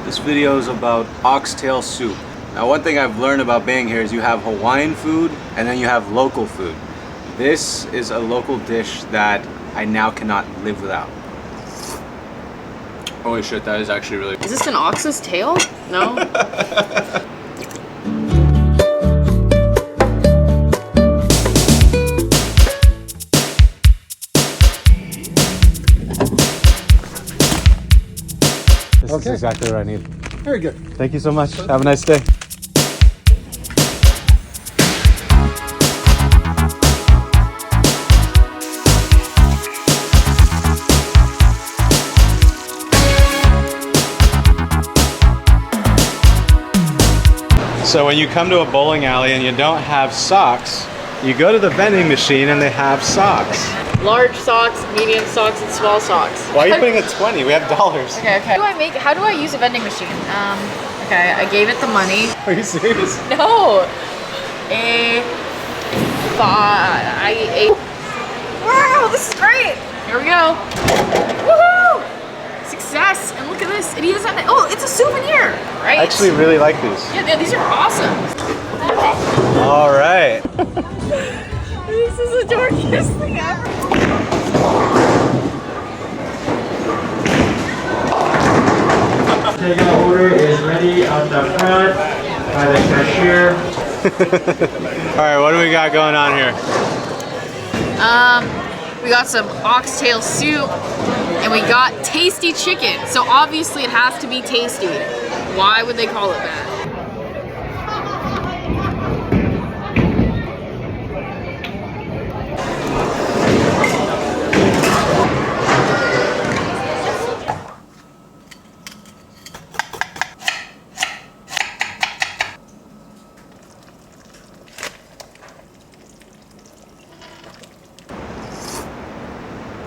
This video is about oxtail soup. Now, one thing I've learned about being here is you have Hawaiian food and then you have local food. This is a local dish that I now cannot live without. Holy shit, that is actually really... Is this an ox's tail? No? This is exactly what I need. Very good. Thank you so much. Have a nice day. So when you come to a bowling alley and you don't have socks, you go to the vending machine and they have socks. Large socks, medium socks, and small socks. Why are you putting a 20? We have dollars. Okay. How do I use a vending machine? Okay, I gave it the money. Are you serious? No. Wow, this is great. Here we go. Woohoo! Success. And look at this. And he doesn't have, oh, it's a souvenir, right? I actually really like these. Yeah, these are awesome. All right. This is the dorkiest thing ever. Takeout order is ready out the front by the cashier. All right, what do we got going on here? We got some oxtail soup and we got tasty chicken. So obviously it has to be tasty. Why would they call it that?